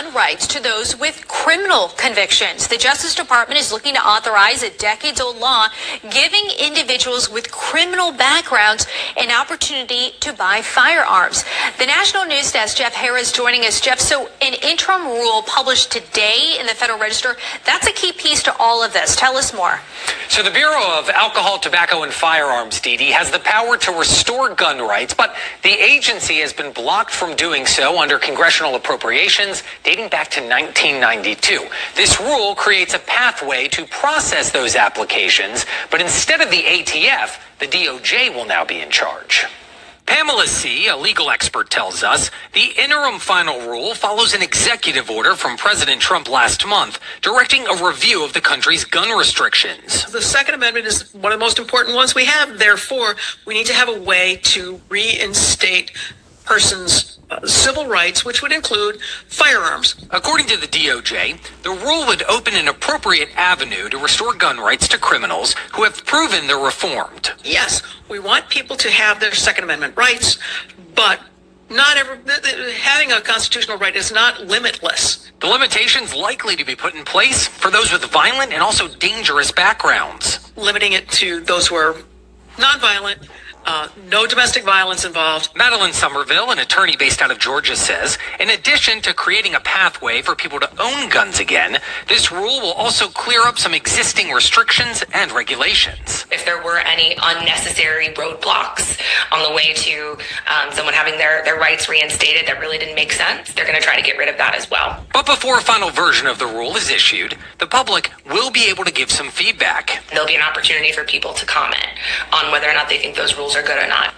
gun rights to those with criminal convictions. The Justice Department is looking to authorize a decades-old law giving individuals with criminal backgrounds an opportunity to buy firearms. The National News Desk, Jeff Harris, joining us. Jeff, so an interim rule published today in the Federal Register, that's a key piece to all of this. Tell us more. So the Bureau of Alcohol, Tobacco, and Firearms, Dee Dee, has the power to restore gun rights, but the agency has been blocked from doing so under congressional appropriations dating back to 1992. This rule creates a pathway to process those applications, but instead of the ATF, the DOJ will now be in charge. Pamela C., a legal expert, tells us the interim final rule follows an executive order from President Trump last month directing a review of the country's gun restrictions. The Second Amendment is one of the most important ones we have. Therefore, we need to have a way to reinstate persons' civil rights, which would include firearms. According to the DOJ, the rule would open an appropriate avenue to restore gun rights to criminals who have proven they're reformed. Yes, we want people to have their Second Amendment rights, but having a constitutional right is not limitless. The limitations likely to be put in place for those with violent and also dangerous backgrounds. Limiting it to those who are nonviolent, no domestic violence involved. Madeline Somerville, an attorney based out of Georgia, says, in addition to creating a pathway for people to own guns again, this rule will also clear up some existing restrictions and regulations. If there were any unnecessary roadblocks on the way to someone having their rights reinstated that really didn't make sense, they're going to try to get rid of that as well. But before a final version of the rule is issued, the public will be able to give some feedback. There'll be an opportunity for people to comment on whether or not they think those rules are good or not.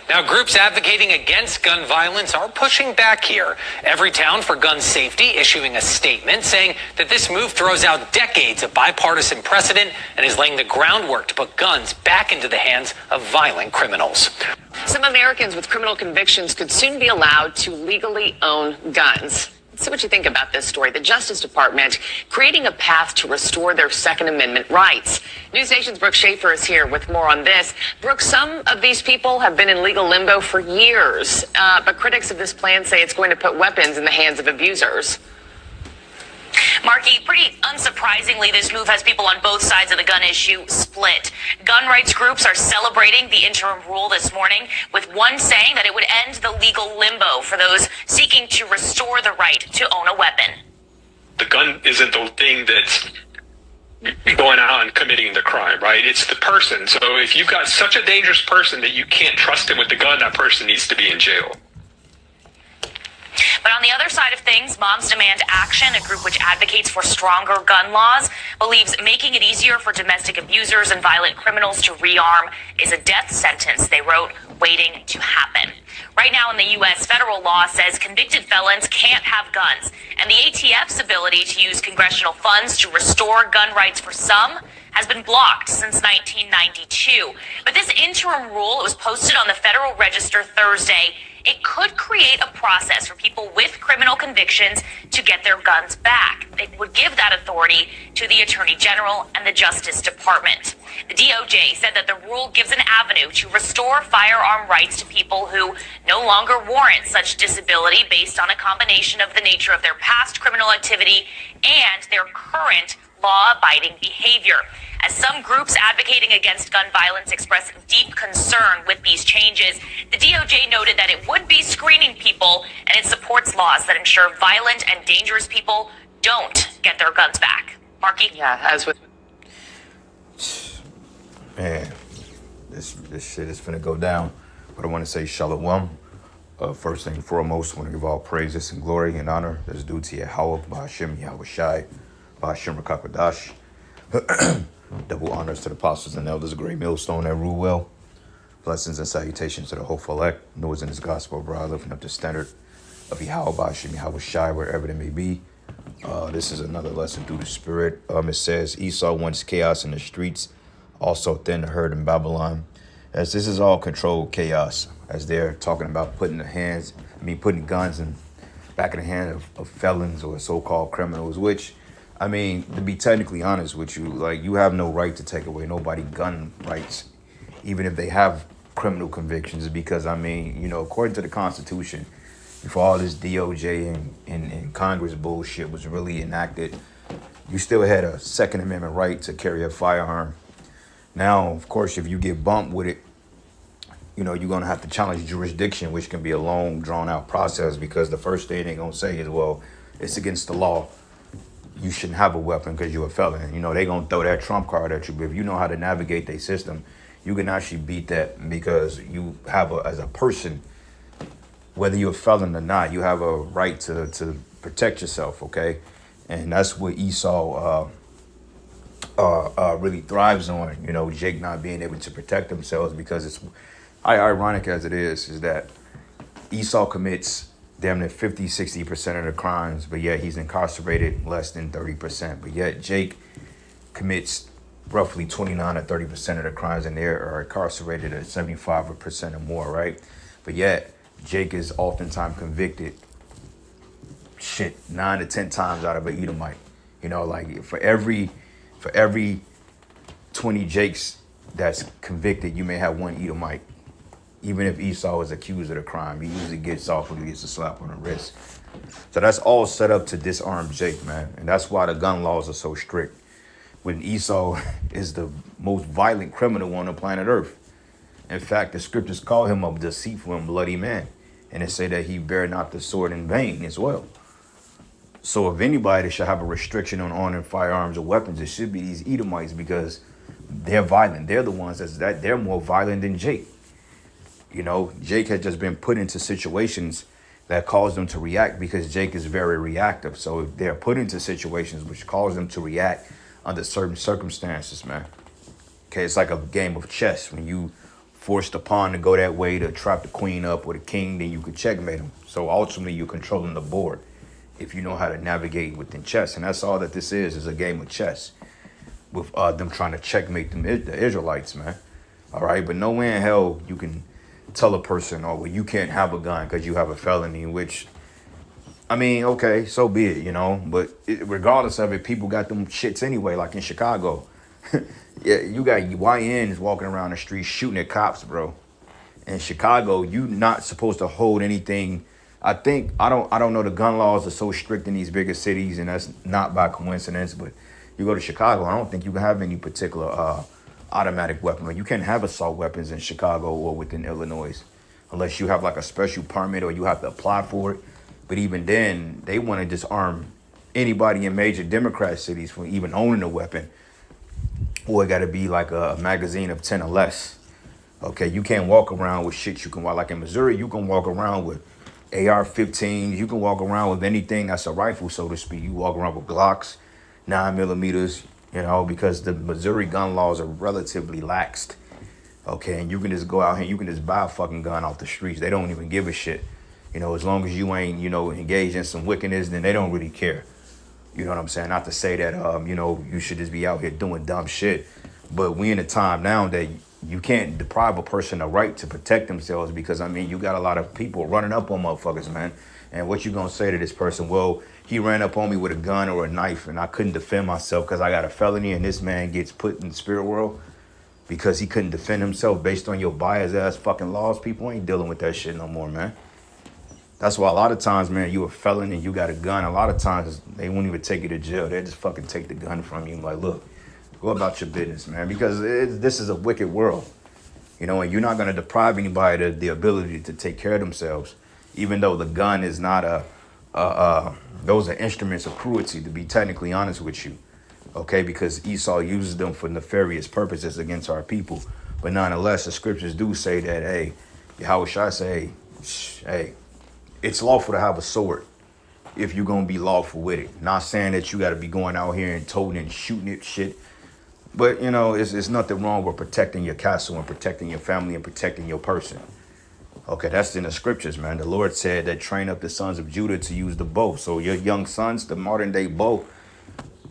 Now, groups advocating against gun violence are pushing back here. Everytown for Gun Safety issuing a statement saying that this move throws out decades of bipartisan precedent and is laying the groundwork to put guns back into the hands of violent criminals. Some Americans with criminal convictions could soon be allowed to legally own guns. Let's see what you think about this story. The Justice Department creating a path to restore their Second Amendment rights. News Nation's Brooke Schaefer is here with more on this. Brooke, some of these people have been in legal limbo for years, but critics of this plan say it's going to put weapons in the hands of abusers. Marky, pretty unsurprisingly, this move has people on both sides of the gun issue split. Gun rights groups are celebrating the interim rule this morning, with one saying that it would end the legal limbo for those seeking to restore the right to own a weapon. The gun isn't the thing that's going out and committing the crime, right? It's the person. So if you've got such a dangerous person that you can't trust him with the gun, that person needs to be in jail. But on the other side of things, Moms Demand Action, a group which advocates for stronger gun laws, believes making it easier for domestic abusers and violent criminals to rearm is a death sentence, they wrote, waiting to happen. Right now in the U.S., federal law says convicted felons can't have guns, and the ATF's ability to use congressional funds to restore gun rights for some has been blocked since 1992. But this interim rule, it was posted on the Federal Register Thursday. It could create a process for people with criminal convictions to get their guns back. It would give that authority to the Attorney General and the Justice Department. The DOJ said that the rule gives an avenue to restore firearm rights to people who no longer warrant such disability based on a combination of the nature of their past criminal activity and their current law-abiding behavior. As some groups advocating against gun violence express deep concern with these changes, the DOJ noted that it would be screening people and it supports laws that ensure violent and dangerous people don't get their guns back. Marky? Yeah, as with... Man, this shit is finna go down. But I want to say shalom. First and foremost, I want to give all praises and glory and honor that's due to Yahweh, Ba'ashem, Yahweh Shai, Ba'ashem Rakakadash. Double honors to the apostles and elders, a great millstone that rule well. Blessings and salutations to the hopeful elect, noise in this gospel, bro, lifting up the standard of Yahweh, Ba'ashem, Yahweh Shai, wherever they may be. This is another lesson through the spirit. It says Esau wants chaos in the streets, also thin the herd in Babylon. As this is all controlled chaos, as they're talking about putting guns in back in the hand of felons or so-called criminals, which, I mean, to be technically honest with you, like, you have no right to take away nobody's gun rights, even if they have criminal convictions, because, I mean, you know, according to the Constitution, before all this DOJ and Congress bullshit was really enacted, you still had a Second Amendment right to carry a firearm. Now, of course, if you get bumped with it, you know, you're going to have to challenge jurisdiction, which can be a long, drawn-out process, because the first thing they're going to say is, well, it's against the law. You shouldn't have a weapon because you're a felon. You know, they're going to throw that trump card at you. But if you know how to navigate their system, you can actually beat that, because you have, as a person, whether you're a felon or not, you have a right to protect yourself, okay? And that's what Esau really thrives on, you know, Jake not being able to protect themselves, because it's ironic as it is that Esau commits damn near 50-60% of the crimes, but yet he's incarcerated less than 30%. But yet Jake commits roughly 29 or 30% of the crimes, and they are incarcerated at 75% or more, right? But yet Jake is oftentimes convicted 9 to 10 times out of an Edomite. You know, like for every 20 Jakes that's convicted, you may have one Edomite. Even if Esau is accused of the crime, he usually gets off when he gets a slap on the wrist. So that's all set up to disarm Jake, man. And that's why the gun laws are so strict, when Esau is the most violent criminal on the planet Earth. In fact, the scriptures call him a deceitful and bloody man. And they say that he bear not the sword in vain as well. So if anybody should have a restriction on owning firearms or weapons, it should be these Edomites, because they're violent. They're the ones they're more violent than Jake. You know, Jake had just been put into situations that caused them to react, because Jake is very reactive. So if they're put into situations which cause them to react under certain circumstances, man. Okay, it's like a game of chess. When you force the pawn to go that way to trap the queen up or the king, then you could checkmate them. So ultimately, you're controlling the board if you know how to navigate within chess. And that's all that this is a game of chess, with them trying to checkmate the Israelites, man. All right, but no way in hell you can tell a person, oh, well, you can't have a gun because you have a felony, which, I mean, okay, so be it, you know. But regardless of it, people got them shits anyway, like in Chicago. Yeah, you got YNs walking around the street shooting at cops, bro. In Chicago, you not supposed to hold anything. I don't know, the gun laws are so strict in these bigger cities, and that's not by coincidence, but you go to Chicago, I don't think you can have any particular automatic weapon. Like, you can't have assault weapons in Chicago or within Illinois unless you have like a special permit or you have to apply for it. But even then, they want to disarm anybody in major Democrat cities from even owning a weapon. Or it got to be like a magazine of 10 or less. Okay, you can't walk around with shit you can walk. Like in Missouri, you can walk around with AR-15s. You can walk around with anything that's a rifle, so to speak. You walk around with Glocks, 9mm, you know, because the Missouri gun laws are relatively laxed. Okay, and you can just go out here, you can just buy a fucking gun off the streets. They don't even give a shit. You know, as long as you ain't, you know, engaged in some wickedness, then they don't really care. You know what I'm saying? Not to say that, you know, you should just be out here doing dumb shit. But we in a time now that you can't deprive a person a right to protect themselves, because, I mean, you got a lot of people running up on motherfuckers, man. And what you gonna say to this person? Well, he ran up on me with a gun or a knife and I couldn't defend myself because I got a felony, and this man gets put in the spirit world because he couldn't defend himself based on your bias ass fucking laws. People ain't dealing with that shit no more, man. That's why a lot of times, man, you a felon and you got a gun. A lot of times they won't even take you to jail. They just fucking take the gun from you. Like, look, go about your business, man, because this is a wicked world. You know, and you're not going to deprive anybody the ability to take care of themselves, even though the gun is not those are instruments of cruelty, to be technically honest with you. Okay, because Esau uses them for nefarious purposes against our people. But nonetheless, the scriptures do say that, hey, how should I say, hey, it's lawful to have a sword if you're going to be lawful with it. Not saying that you got to be going out here and toting and shooting it shit. But, you know, it's nothing wrong with protecting your castle and protecting your family and protecting your person. Okay, that's in the scriptures, man. The Lord said that train up the sons of Judah to use the bow. So your young sons, the modern day bow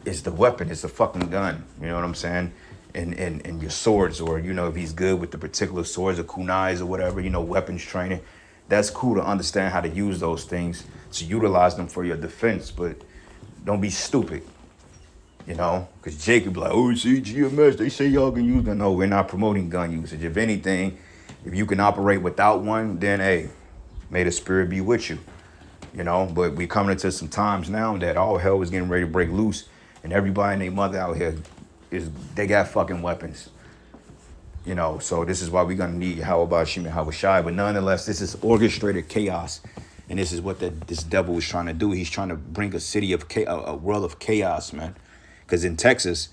is the weapon. It's the fucking gun. You know what I'm saying? And your swords, or, you know, if he's good with the particular swords or kunais or whatever, you know, weapons training. That's cool to understand how to use those things, to utilize them for your defense. But don't be stupid. You know, because Jacob like, oh, see, GMS, they say y'all can use them. No, we're not promoting gun usage. If anything, if you can operate without one, then, hey, may the spirit be with you. you know. But we coming into some times now that all hell is getting ready to break loose, and everybody and their mother out here they got fucking weapons, you know. So this is why we're gonna need how about Shimon Hawashai. But nonetheless, this is orchestrated chaos, and this is what this devil is trying to do. He's trying to bring a city of a world of chaos, man. Because in Texas,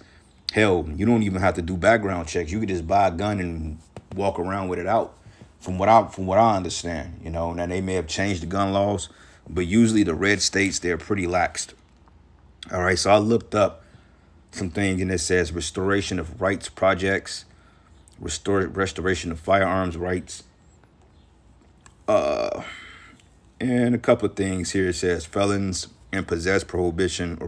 hell, you don't even have to do background checks. You could just buy a gun and walk around with it out. From what I understand, you know. Now they may have changed the gun laws, but usually the red states, they're pretty laxed. All right, so I looked up some things, and it says restoration of rights projects, restoration of firearms rights, and a couple of things here. It says felons and possess prohibition.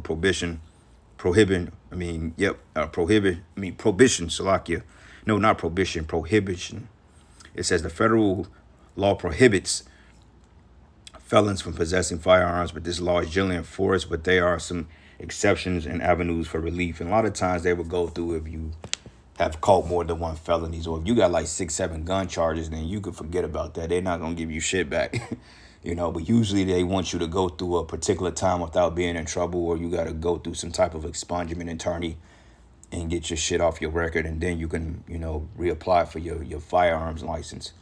Salakia. No, not prohibition, prohibition. It says the federal law prohibits felons from possessing firearms, but this law is generally enforced, but there are some exceptions and avenues for relief. And a lot of times they will go through if you have caught more than one felonies, or if you got like 6-7 gun charges, then you could forget about that. They're not going to give you shit back. You know, but usually they want you to go through a particular time without being in trouble, or you got to go through some type of expungement attorney and get your shit off your record, and then you can, you know, reapply for your firearms license.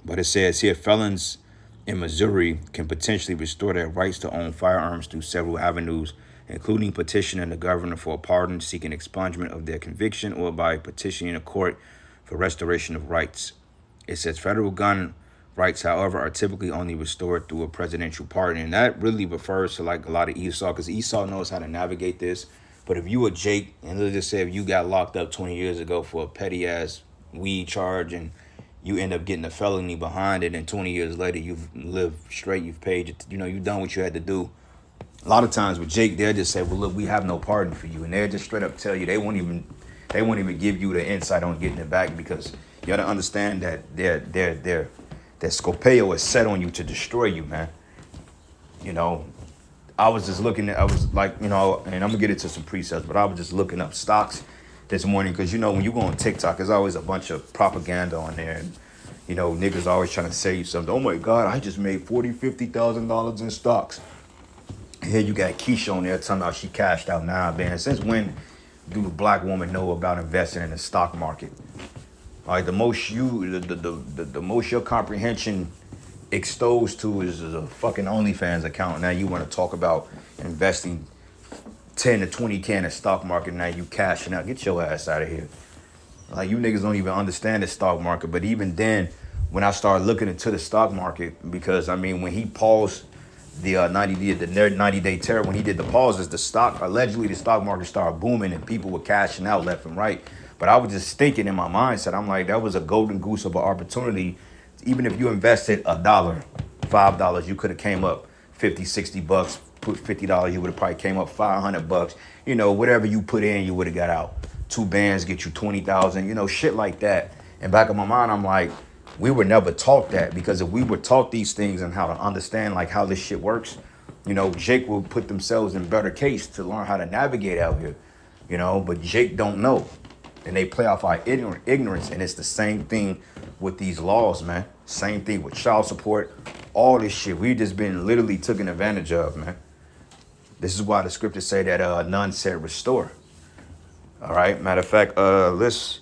But it says here, felons in Missouri can potentially restore their rights to own firearms through several avenues, including petitioning the governor for a pardon, seeking expungement of their conviction, or by petitioning a court for restoration of rights. It says federal gun rights, however, are typically only restored through a presidential pardon. And that really refers to like a lot of Esau, because Esau knows how to navigate this. But if you were Jake, and let's just say if you got locked up 20 years ago for a petty ass weed charge, and you end up getting a felony behind it, and 20 years later you've lived straight, you've paid, you know, you've done what you had to do. A lot of times with Jake, they'll just say, well, look, we have no pardon for you. And they'll just straight up tell you, they won't even give you the insight on getting it back, because you got to understand that their scopeo is set on you to destroy you, man. You know, I was like, you know, and I'm gonna get into some precepts, but I was just looking up stocks this morning, because, you know, when you go on TikTok, there's always a bunch of propaganda on there, and, you know, niggas always trying to sell you something. Oh my God, I just made $40,000-$50,000 in stocks. And here you got Keisha on there talking about she cashed out 9 bands. Since when do a black woman know about investing in the stock market? Like the most your comprehension exposed to is a fucking OnlyFans account. Now you want to talk about investing 10 to 20K in the stock market. Now you cashing out. Get your ass out of here. Like, you niggas don't even understand the stock market. But even then, when I started looking into the stock market, because I mean, when he paused the 90-day terror, when he did the pauses, allegedly the stock market started booming and people were cashing out left and right. But I was just thinking in my mindset, I'm like, that was a golden goose of an opportunity. Even if you invested $1, $5, you could have came up 50, 60 bucks. Put $50, you would have probably came up 500 bucks. You know, whatever you put in, you would have got out. 2 bands get you 20,000. You know, shit like that. And back in my mind, I'm like, we were never taught that, because if we were taught these things and how to understand like how this shit works, you know, Jake will put themselves in better case to learn how to navigate out here. You know, but Jake don't know. And they play off our ignorance. And it's the same thing with these laws, man. Same thing with child support. All this shit. We just been literally taken advantage of, man. This is why the scriptures say that none said restore. All right. Matter of fact, let's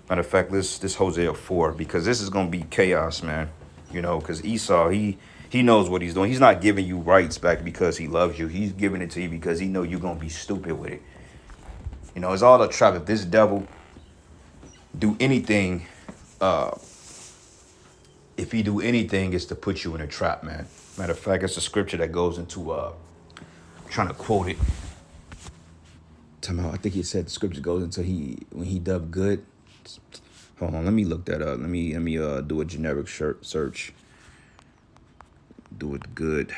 this Hosea 4, because this is gonna be chaos, man. You know, because Esau, he knows what he's doing. He's not giving you rights back because he loves you. He's giving it to you because he know you're gonna be stupid with it. You know, it's all a trap. If this devil do anything, if he do anything, it's to put you in a trap, man. Matter of fact, it's a scripture that goes into I'm trying to quote it. I think he said the scripture goes into when he dubbed good. Hold on, let me look that up. Let me do a generic search. Do it good.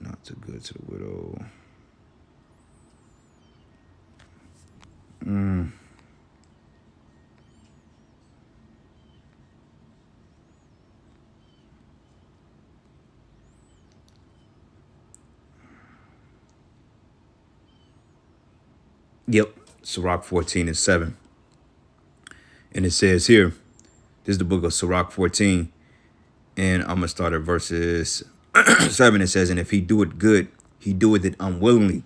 Not too good to the widow. Yep, Sirach 14:7. And it says here, this is the book of Sirach 14. And I'm going to start at verses 7. It says, and if he do it good, he doeth it unwillingly.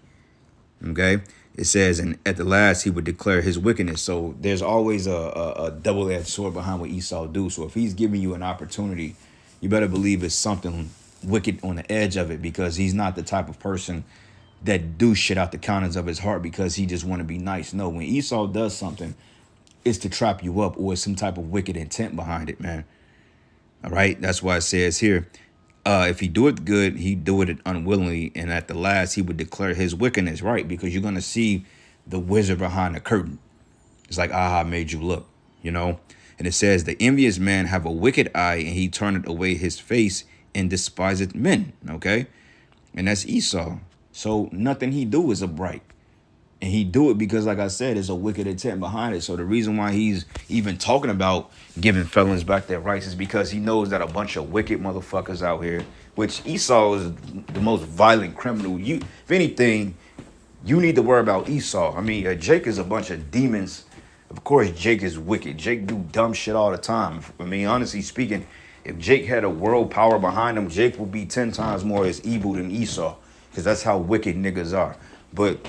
Okay. It says, and at the last he would declare his wickedness. So there's always a double-edged sword behind what Esau do. So if he's giving you an opportunity, you better believe it's something wicked on the edge of it, because he's not the type of person that do shit out the counters of his heart because he just want to be nice. No, when Esau does something, it's to trap you up, or some type of wicked intent behind it, man. All right. That's why it says here, if he do it good, he do it unwillingly. And at the last, he would declare his wickedness, right? Because you're going to see the wizard behind the curtain. It's like, aha, made you look, you know. And it says, the envious man have a wicked eye, and he turneth away his face and despiseth men. Okay. And that's Esau. So nothing he do is upright. And he do it because, like I said, there's a wicked intent behind it. So the reason why he's even talking about giving felons back their rights is because he knows that a bunch of wicked motherfuckers out here, which Esau is the most violent criminal. If anything, you need to worry about Esau. I mean, Jake is a bunch of demons. Of course, Jake is wicked. Jake do dumb shit all the time. I mean, honestly speaking, if Jake had a world power behind him, Jake would be 10 times more as evil than Esau, because that's how wicked niggas are. But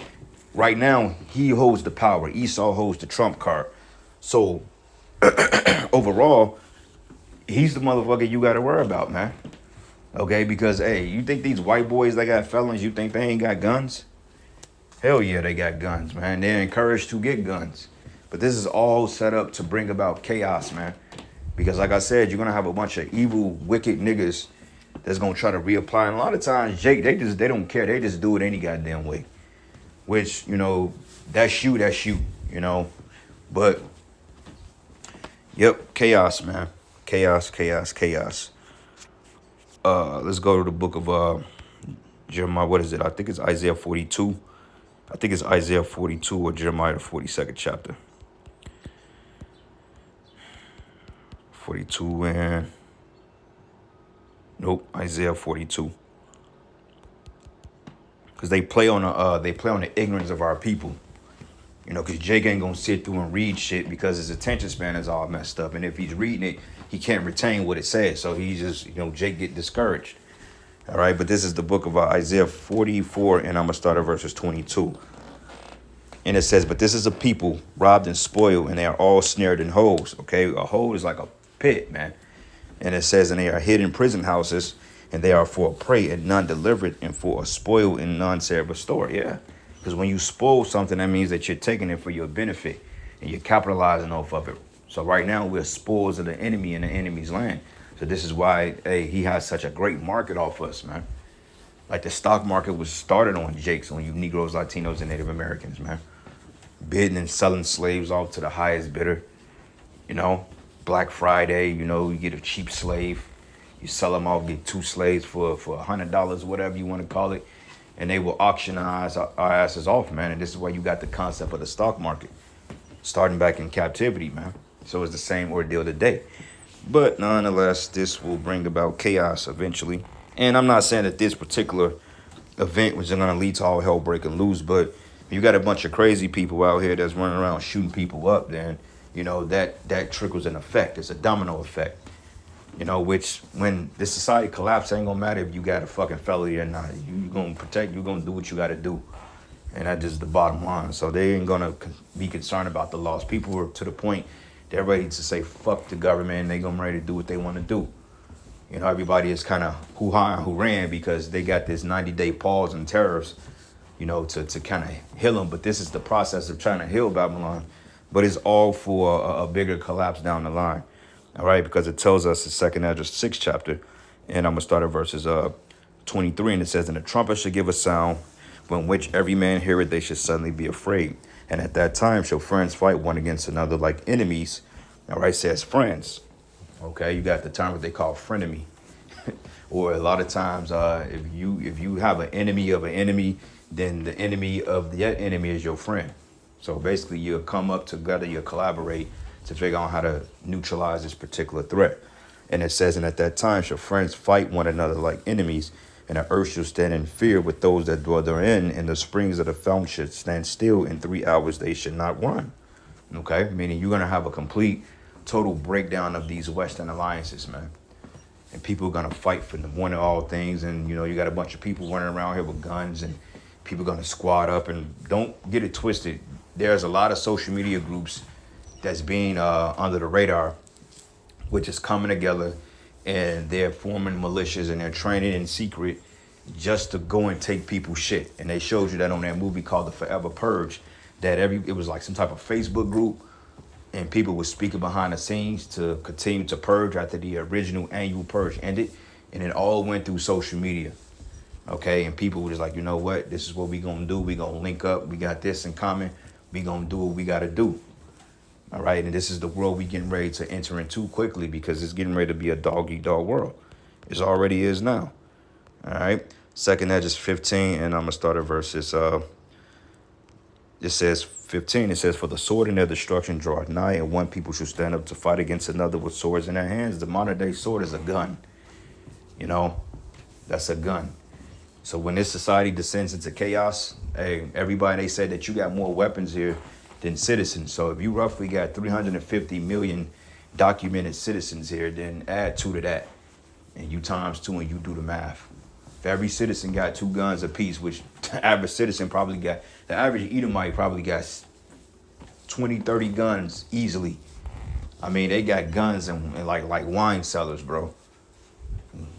right now, he holds the power. Esau holds the trump card. So overall, he's the motherfucker you got to worry about, man. Okay, because, hey, you think these white boys that got felons, you think they ain't got guns? Hell yeah, they got guns, man. They're encouraged to get guns. But this is all set up to bring about chaos, man. Because like I said, you're going to have a bunch of evil, wicked niggas that's going to try to reapply. And a lot of times, Jake, they don't care. They just do it any goddamn way. Which, you know, that's you, you know. But, yep, chaos, man. Chaos. Let's go to the book of Jeremiah. What is it? I think it's Isaiah 42. I think it's Isaiah 42 or Jeremiah, the 42nd chapter. 42 and... Nope, Isaiah 42. Because they play on the ignorance of our people. You know, because Jake ain't going to sit through and read shit because his attention span is all messed up. And if he's reading it, he can't retain what it says. So he just, you know, Jake get discouraged. All right, but this is the book of Isaiah 44, and I'm going to start at verses 22. And it says, but this is a people robbed and spoiled, and they are all snared in holes. Okay, a hole is like a pit, man. And it says, and they are hid in prison houses, and they are for a prey and none delivered, and for a spoil and none said restore. Yeah, because when you spoil something, that means that you're taking it for your benefit, and you're capitalizing off of it. So right now, we're spoils of the enemy in the enemy's land. So this is why, hey, he has such a great market off us, man. Like the stock market was started on Jake's, on you Negroes, Latinos, and Native Americans, man. Bidding and selling slaves off to the highest bidder. You know, Black Friday, you know, you get a cheap slave. You sell them off, get 2 slaves for $100, whatever you want to call it. And they will auction our asses off, man. And this is why you got the concept of the stock market starting back in captivity, man. So it's the same ordeal today. But nonetheless, this will bring about chaos eventually. And I'm not saying that this particular event was going to lead to all hell breaking loose, but you got a bunch of crazy people out here that's running around shooting people up, then, you know, that trickles in effect. It's a domino effect, you know, which when this society collapses, ain't going to matter if you got a fucking felony or not. You're going to protect, you're going to do what you got to do. And that's just the bottom line. So they ain't going to be concerned about the loss. People are to the point they're ready to say, fuck the government, and they're going to ready to do what they want to do. You know, everybody is kind of hoo-ha and hoo-ran because they got this 90-day pause and tariffs, you know, to kind of heal them. But this is the process of trying to heal Babylon. But it's all for a bigger collapse down the line. All right, because it tells us in 2nd Ezra 6 chapter, and I'm going to start at verses 23, and it says, and the trumpet should give a sound, when which every man heareth, they should suddenly be afraid. And at that time shall friends fight one against another like enemies. All right, says friends. Okay, you got the term what they call frenemy. Or a lot of times, if you have an enemy of an enemy, then the enemy of that enemy is your friend. So basically, you'll come up together, you'll collaborate to figure out how to neutralize this particular threat. And it says, and at that time shall friends fight one another like enemies, and the earth shall stand in fear with those that dwell therein, and the springs of the fountain should stand still. In 3 hours they should not run. Okay, meaning you're going to have a complete total breakdown of these Western alliances, man. And people are gonna fight for the one of all things. And you know, you got a bunch of people running around here with guns, and people gonna squad up. And don't get it twisted. There's a lot of social media groups that's being under the radar, which is coming together, and they're forming militias and they're training in secret just to go and take people's shit. And they showed you that on that movie called The Forever Purge, that it was like some type of Facebook group, and people were speaking behind the scenes to continue to purge after the original annual purge ended, and it all went through social media. Okay, and people were just like, you know what, this is what we gonna do. We gonna link up. We got this in common. We gonna do what we gotta do. All right, and this is the world we getting ready to enter into quickly, because it's getting ready to be a dog-eat-dog world. It already is now. All right, 2nd Edges 15, and I'm gonna start at verses. It says 15. It says, "For the sword and their destruction draweth nigh, and one people shall stand up to fight against another with swords in their hands." The modern day sword is a gun. You know, that's a gun. So when this society descends into chaos, hey, everybody, they say that you got more weapons here than citizens. So if you roughly got 350 million documented citizens here, then add 2 to that, and you times 2, and you do the math. If every citizen got 2 guns apiece, which the average citizen probably got, the average Edomite probably got 20, 30 guns easily. I mean, they got guns and like wine cellars, bro.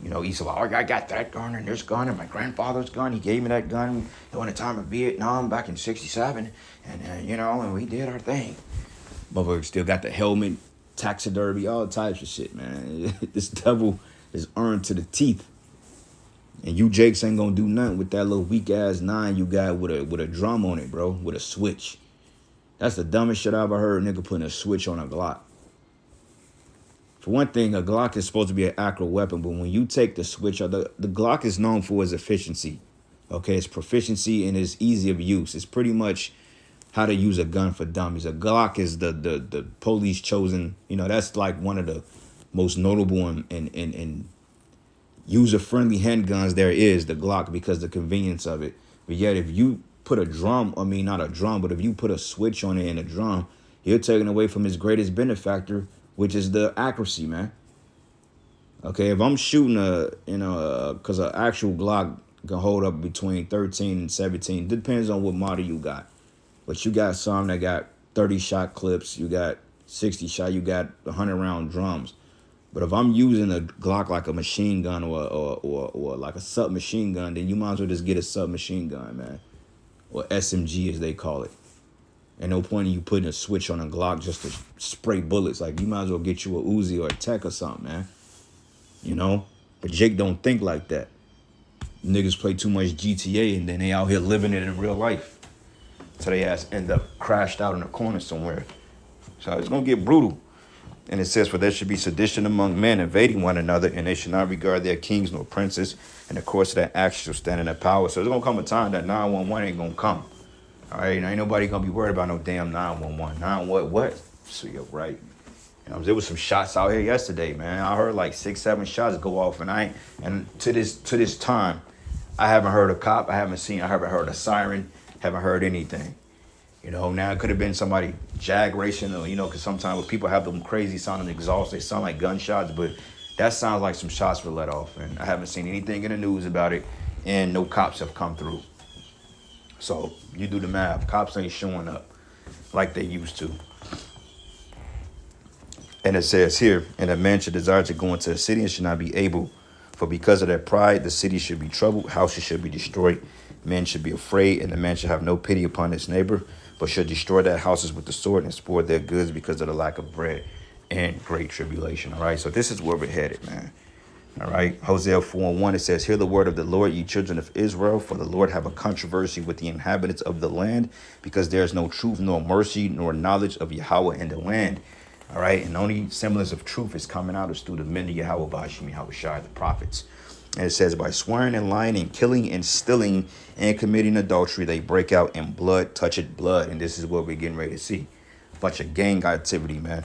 You know, Esau, oh, I got that gun and this gun and my grandfather's gun. He gave me that gun during the time of Vietnam back in '67. And, you know, and we did our thing. Motherfucker still got the helmet, taxidermy, all types of shit, man. This devil is armed to the teeth. And you Jakes ain't gonna do nothing with that little weak ass 9 you got with a drum on it, bro, with a switch. That's the dumbest shit I ever heard, nigga, putting a switch on a Glock. For one thing, a Glock is supposed to be an accurate weapon, but when you take the switch, the Glock is known for its efficiency. Okay, it's proficiency and it's easy of use. It's pretty much how to use a gun for dummies. A Glock is the police chosen, you know, that's like one of the most notable and user-friendly handguns there is, the Glock, because the convenience of it. But yet if you put a drum, I mean, not a drum, but if you put a switch on it in a drum, you're taking away from its greatest benefactor, which is the accuracy, man. Okay, if I'm shooting because an actual Glock can hold up between 13 and 17, depends on what model you got. But you got some that got 30 shot clips, you got 60 shot, you got 100 round drums. But if I'm using a Glock like a machine gun or like a submachine gun, then you might as well just get a submachine gun, man. Or SMG as they call it. And no point in you putting a switch on a Glock just to spray bullets. Like, you might as well get you a Uzi or a Tech or something, man. You know? But Jake don't think like that. Niggas play too much GTA and then they out here living it in real life. So they ass end up crashed out in a corner somewhere. So it's going to get brutal. And it says, "For there should be sedition among men, invading one another, and they should not regard their kings nor princes. In the course of their actions shall stand in their power." So there's going to come a time that 911 ain't going to come. All right? And ain't nobody going to be worried about no damn 911. What? So you're right. You know, there was some shots out here yesterday, man. I heard like 6, 7 shots go off, and to this time, I haven't heard a cop. I haven't heard a siren. Haven't heard anything. You know, now it could have been somebody jag racing, or, you know, because sometimes when people have them crazy sounding exhausts, they sound like gunshots, but that sounds like some shots were let off. And I haven't seen anything in the news about it, and no cops have come through. So you do the math. Cops ain't showing up like they used to. And it says here, "And a man should desire to go into a city and should not be able. For because of their pride, the city should be troubled, houses should be destroyed. Men should be afraid, and the man should have no pity upon his neighbor, but should destroy their houses with the sword and spoil their goods because of the lack of bread and great tribulation." All right, so this is where we're headed, man. All right, Hosea 4:1, it says, "Hear the word of the Lord, ye children of Israel, for the Lord have a controversy with the inhabitants of the land, because there is no truth, nor mercy, nor knowledge of Yahweh in the land." All right, and the only semblance of truth is coming out is through the men of Yahweh, Bashim, Yahweh Shai, the prophets. And it says, "By swearing and lying and killing and stealing and committing adultery, they break out in blood, toucheth blood." And this is what we're getting ready to see. A bunch of gang activity, man.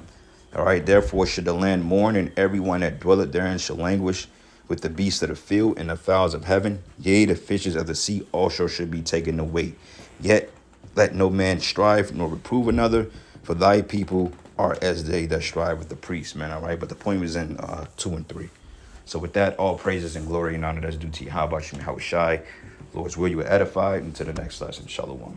All right, "Therefore should the land mourn, and everyone that dwelleth therein shall languish with the beasts of the field and the fowls of heaven. Yea, the fishes of the sea also should be taken away. Yet let no man strive nor reprove another, for thy people are as they that strive with the priest, man. All right. But the point was in 2 and 3. So with that, all praises and glory and honor that's due to Yahweh Shem Yahushai. Lord's will, you were edified. Until the next lesson. Shalom.